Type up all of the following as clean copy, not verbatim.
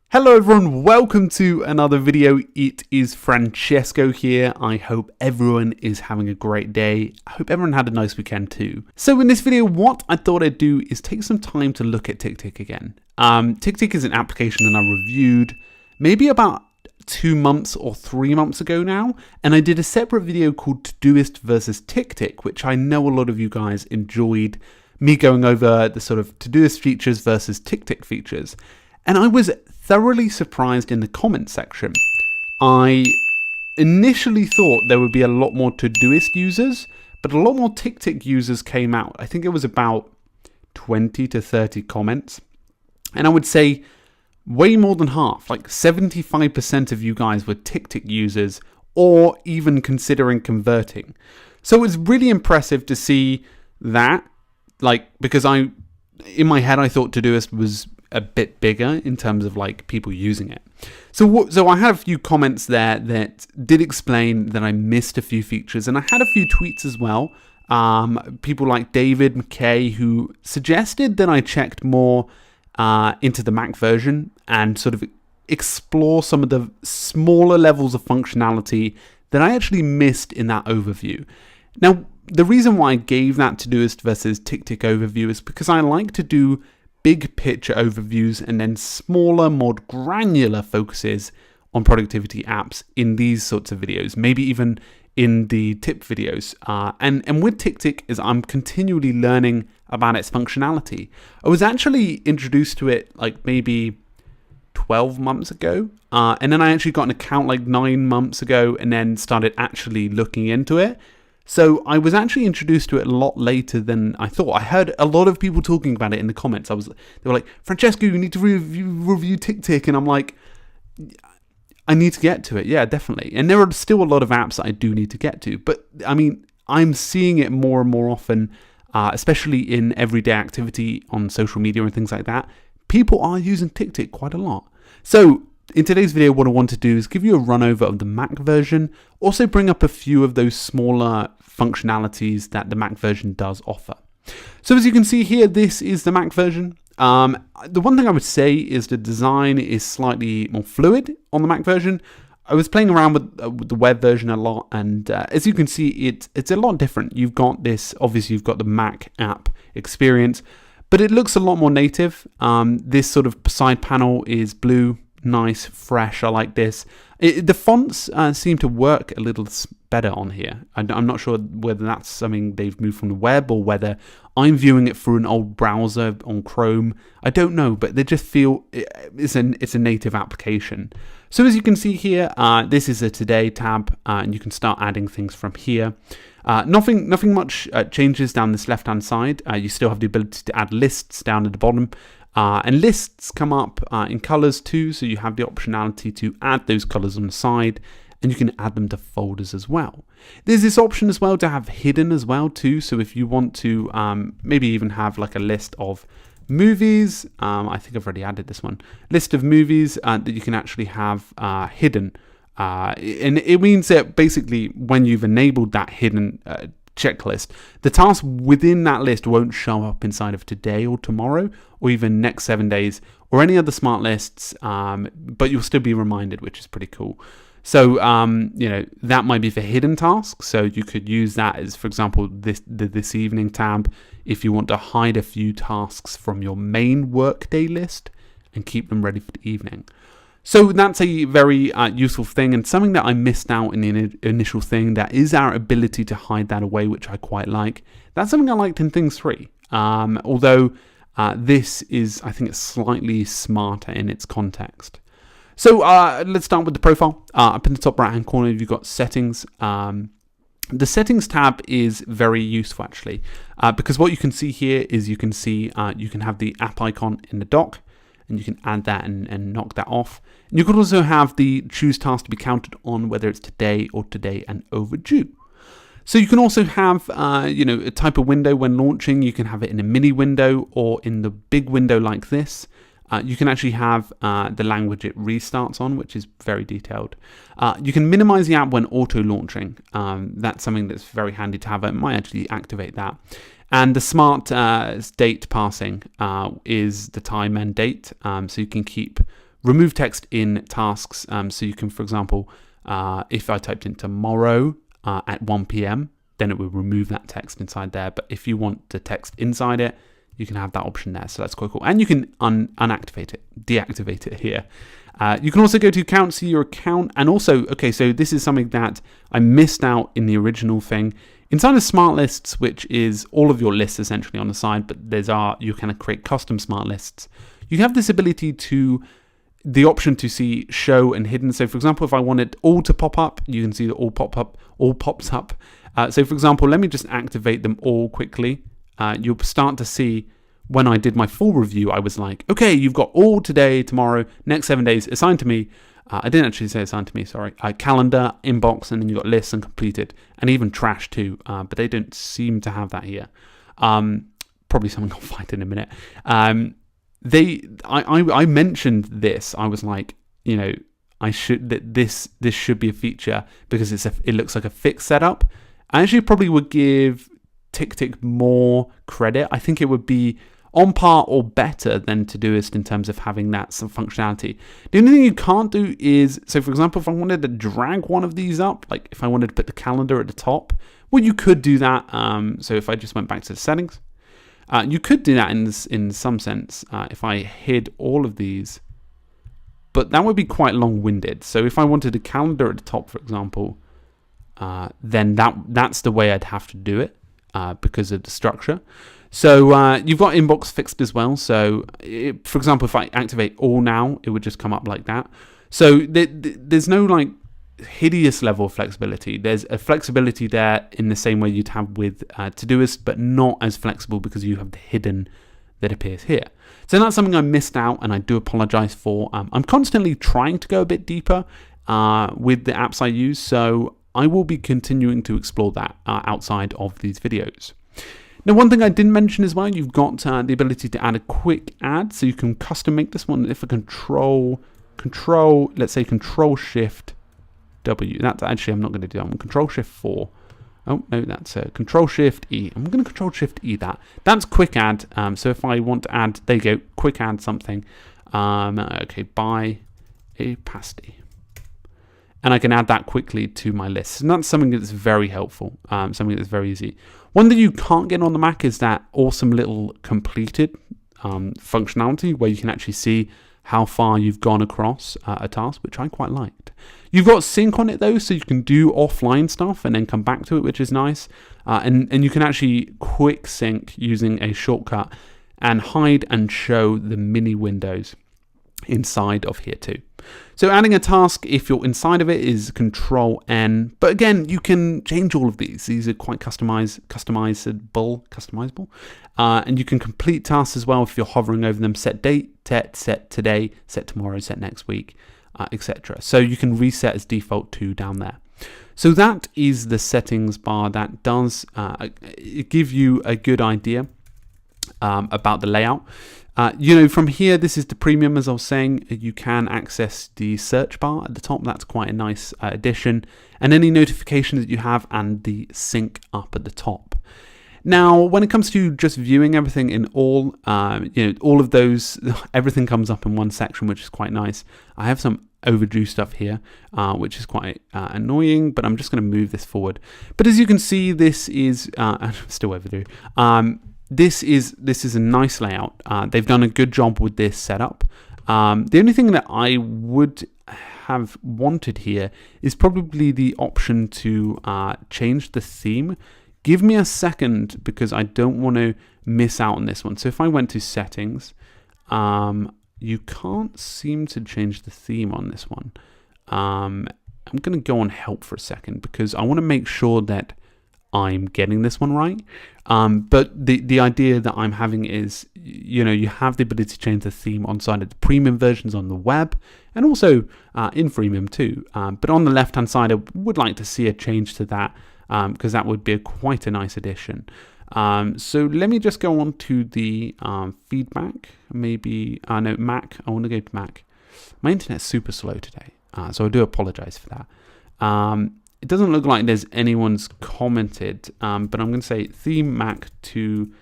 Hello everyone, welcome to another video. It is Francesco here. I hope everyone is having a great day. I hope everyone had a nice weekend too. So in this video, what I thought I'd do is take some time to look at TickTick again. TickTick is an application that I reviewed maybe about 2 months or 3 months ago now, and I did a separate video called Todoist versus TickTick, which I know a lot of you guys enjoyed me going over the sort of Todoist features versus TickTick features. And I was thoroughly surprised in the comments section. I initially thought there would be a lot more Todoist users, but a lot more TickTick users came out. I think it was about 20 to 30 comments. And I would say way more than half, like 75% of you guys were TickTick users or even considering converting. So it was really impressive to see that, because in my head I thought Todoist was a bit bigger in terms of people using it. So I had a few comments there that did explain that I missed a few features, and I had a few tweets as well. People like David McKay who suggested that I checked more into the Mac version and sort of explore some of the smaller levels of functionality that I actually missed in that overview. Now, the reason why I gave that Todoist versus TickTick overview is because I like to do big picture overviews and then smaller, more granular focuses on productivity apps in these sorts of videos, maybe even in the tip videos. And with TickTick, is I'm continually learning about its functionality. I was actually introduced to it maybe 12 months ago, and then I actually got an account 9 months ago and then started actually looking into it. So I was actually introduced to it a lot later than I thought. I heard a lot of people talking about it in the comments. They were like, Francesco, you need to review TickTick. And I'm like, I need to get to it. Yeah, definitely. And there are still a lot of apps that I do need to get to. But I mean, I'm seeing it more and more often, especially in everyday activity on social media and things like that. People are using TickTick quite a lot. So in today's video, what I want to do is give you a run over of the Mac version, also bring up a few of those smaller functionalities that the Mac version does offer. So as you can see here, this is the Mac version. The one thing I would say is the design is slightly more fluid on the Mac version. I was playing around with the web version a lot, and as you can see, it's a lot different. You've got you've got the Mac app experience, but it looks a lot more native. This sort of side panel is blue. Nice, fresh. I like this. The fonts seem to work a little better on here. I'm not sure whether that's something they've moved from the web or whether I'm viewing it through an old browser on Chrome. I don't know, but they just feel it's a native application. So as you can see here, this is a Today tab, and you can start adding things from here. Nothing much changes down this left-hand side. You still have the ability to add lists down at the bottom. And lists come up in colors too, so you have the optionality to add those colors on the side, and you can add them to folders as well. There's this option as well to have hidden as well too, so if you want to maybe even have a list of movies, I think I've already added this one, list of movies that you can actually have hidden. And it means that basically when you've enabled that hidden checklist, the tasks within that list won't show up inside of today or tomorrow or even next 7 days or any other smart lists, but you'll still be reminded, which is pretty cool. So that might be for hidden tasks, so you could use that as, for example, this evening tab if you want to hide a few tasks from your main workday list and keep them ready for the evening. So that's a very useful thing, and something that I missed out in the initial thing, that is our ability to hide that away, which I quite like. That's something I liked in Things 3, although this is, I think it's slightly smarter in its context. So let's start with the profile. Up in the top right hand corner, you've got settings. The settings tab is very useful actually, because what you can see here is you can have the app icon in the dock, and you can add that and knock that off. And you could also have the choose task to be counted on, whether it's today or today and overdue. So you can also have a type of window when launching. You can have it in a mini window or in the big window like this. You can actually have the language it restarts on, which is very detailed. You can minimize the app when auto launching. That's something that's very handy to have. I might actually activate that. And the smart date parsing is the time and date, so you can keep remove text in tasks. So you can, for example, if I typed in tomorrow at 1 p.m., then it will remove that text inside there. But if you want the text inside it, you can have that option there. So that's quite cool. And you can unactivate it, deactivate it here. You can also go to account, see your account. And also, okay, so this is something that I missed out in the original thing. Inside of smart lists, which is all of your lists essentially on the side, but you can create custom smart lists. You have this ability the option to see show and hidden. So for example, if I wanted all to pop up, you can see that all pops up. So for example, let me just activate them all quickly. You'll start to see when I did my full review, I was like, okay, you've got all today, tomorrow, next 7 days assigned to me. I didn't actually say assigned to me, sorry. Calendar, inbox, and then you've got lists and completed, and even trash too, but they don't seem to have that here. Probably something I'll find in a minute. I mentioned this. I was like, this should be a feature because it looks like a fixed setup. I actually probably would give TickTick more credit. I think it would be on par or better than Todoist in terms of having that some functionality. The only thing you can't do is, so for example, if I wanted to drag one of these up, like if I wanted to put the calendar at the top, well, you could do that. So if I just went back to the settings, you could do that in some sense if I hid all of these, but that would be quite long-winded. So if I wanted a calendar at the top, for example, then that's the way I'd have to do it because of the structure. So you've got inbox fixed as well. So for example, if I activate all now, it would just come up like that. So there's no like hideous level of flexibility. There's a flexibility there in the same way you'd have with Todoist, but not as flexible because you have the hidden that appears here. So that's something I missed out, and I do apologize for. I'm constantly trying to go a bit deeper with the apps I use, so I will be continuing to explore that outside of these videos. Now, one thing I didn't mention as well, you've got the ability to add a quick add, so you can custom make this one. If a let's say Control Shift W. That's actually, I'm not going to do that one. Control Shift 4. Oh no, that's Control Shift E. I'm going to Control Shift E that. That's quick add. So if I want to add, there you go, quick add something. Okay, buy a pasty. And I can add that quickly to my list. And that's something that's very helpful, something that's very easy. One that you can't get on the Mac is that awesome little completed functionality where you can actually see how far you've gone across a task, which I quite liked. You've got sync on it though, so you can do offline stuff and then come back to it, which is nice. And you can actually quick sync using a shortcut and hide and show the mini windows inside of here too. So adding a task, if you're inside of it, is Control N. But again, you can change all of these. These are quite customizable. And you can complete tasks as well if you're hovering over them. Set date, set today, set tomorrow, set next week, etc. So you can reset as default to down there. So that is the settings bar. That does give you a good idea about the layout. From here, this is the premium, as I was saying. You can access the search bar at the top. That's quite a nice addition. And any notifications that you have and the sync up at the top. Now, when it comes to just viewing everything in all of those, everything comes up in one section, which is quite nice. I have some overdue stuff here, which is quite annoying, but I'm just going to move this forward. But as you can see, this is still overdue. This is a nice layout. They've done a good job with this setup. The only thing that I would have wanted here is probably the option to change the theme. Give me a second because I don't want to miss out on this one. So if I went to settings, you can't seem to change the theme on this one. I'm going to go on help for a second because I want to make sure that I'm getting this one right. But the idea that I'm having is, you have the ability to change the theme on side of the premium versions on the web and also in freemium too. But on the left hand side, I would like to see a change to that because that would be quite a nice addition. So let me just go on to the feedback. Maybe, no, Mac. I want to go to Mac. My internet's super slow today, so I do apologize for that. It doesn't look like there's anyone's commented, but I'm going to say theme Mac to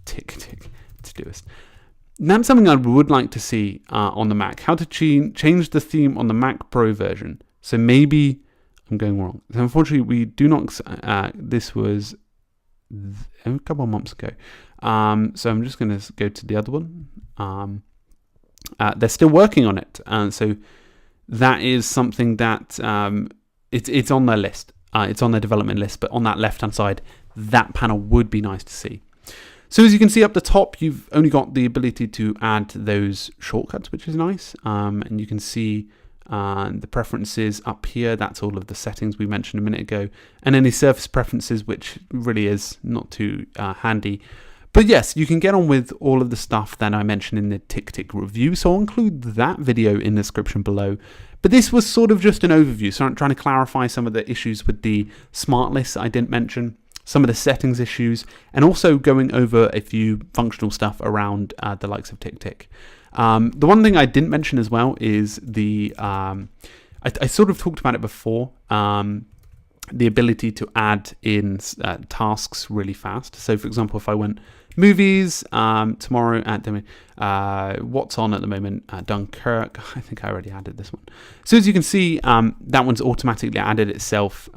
TickTick Todoist. That's something I would like to see on the Mac, how to change the theme on the Mac Pro version. So maybe I'm going wrong. So unfortunately, we do not, this was a couple of months ago. So I'm just going to go to the other one. They're still working on it. So that is something that it's on their list. It's on their development list, but on that left-hand side, that panel would be nice to see. So as you can see up the top, you've only got the ability to add those shortcuts, which is nice. And you can see the preferences up here. That's all of the settings we mentioned a minute ago. And any surface preferences, which really is not too handy. But yes, you can get on with all of the stuff that I mentioned in the TickTick review. So I'll include that video in the description below. But this was sort of just an overview. So I'm trying to clarify some of the issues with the smart lists I didn't mention, some of the settings issues, and also going over a few functional stuff around the likes of TickTick. The one thing I didn't mention as well is the, I sort of talked about it before, the ability to add in tasks really fast. So for example, if I went movies tomorrow at what's on at the moment, Dunkirk, I think I already added this one. So as you can see, that one's automatically added itself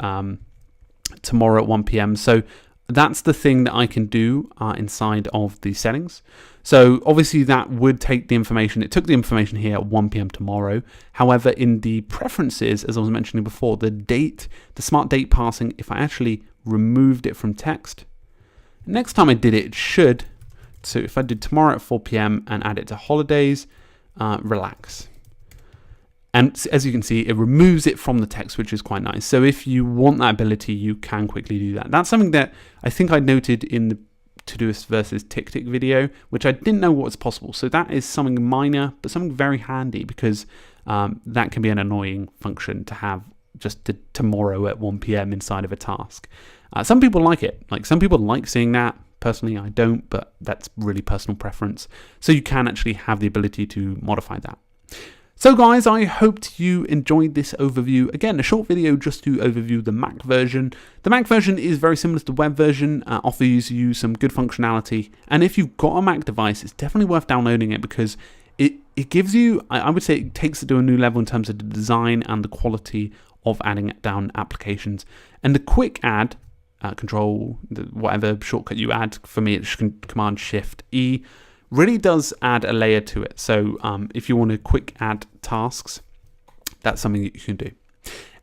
tomorrow at 1 p.m. So that's the thing that I can do inside of the settings. So obviously that would take the information. It took the information here at 1 p.m. tomorrow. However, in the preferences, as I was mentioning before, the date, the smart date parsing, if I actually removed it from text, next time I did it, it should. So if I did tomorrow at 4 p.m. and add it to holidays, relax. And as you can see, it removes it from the text, which is quite nice. So if you want that ability, you can quickly do that. That's something that I think I noted in the Todoist versus TickTick video, which I didn't know what was possible. So that is something minor, but something very handy, because that can be an annoying function to have just tomorrow at 1 p.m. inside of a task. Some people like it. Like, some people like seeing that. Personally, I don't, but that's really personal preference. So you can actually have the ability to modify that. So guys, I hoped you enjoyed this overview. Again, a short video just to overview the Mac version. The Mac version is very similar to the web version, offers you some good functionality. And if you've got a Mac device, it's definitely worth downloading it, because it gives you, I would say it takes it to a new level in terms of the design and the quality of adding down applications. And the quick add, control, whatever shortcut you add, for me it's Command Shift E, really does add a layer to it. So if you want to quick add tasks, that's something that you can do.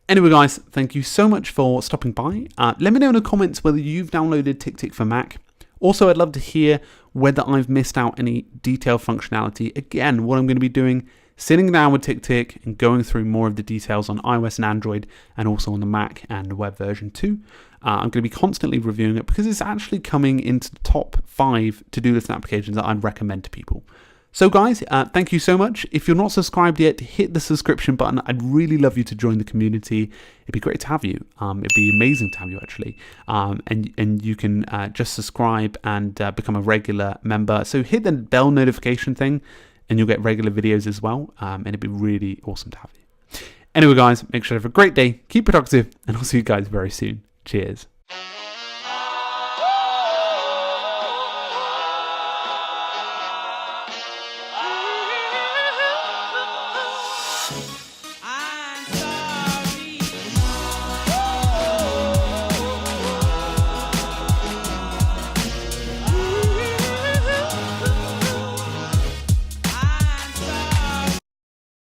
Anyway guys, thank you so much for stopping by. Let me know in the comments whether you've downloaded TickTick for Mac. Also, I'd love to hear whether I've missed out any detailed functionality. Again, what I'm going to be doing, sitting down with TickTick and going through more of the details on iOS and Android, and also on the Mac and web version 2. I'm going to be constantly reviewing it, because it's actually coming into the top 5 to-do list applications that I'd recommend to people. So guys, thank you so much. If you're not subscribed yet, hit the subscription button. I'd really love you to join the community. It'd be great to have you. It'd be amazing to have you, actually. And you can just subscribe and become a regular member. So hit the bell notification thing, and you'll get regular videos as well. And it'd be really awesome to have you. Anyway guys, make sure to have a great day, keep productive, and I'll see you guys very soon. Cheers.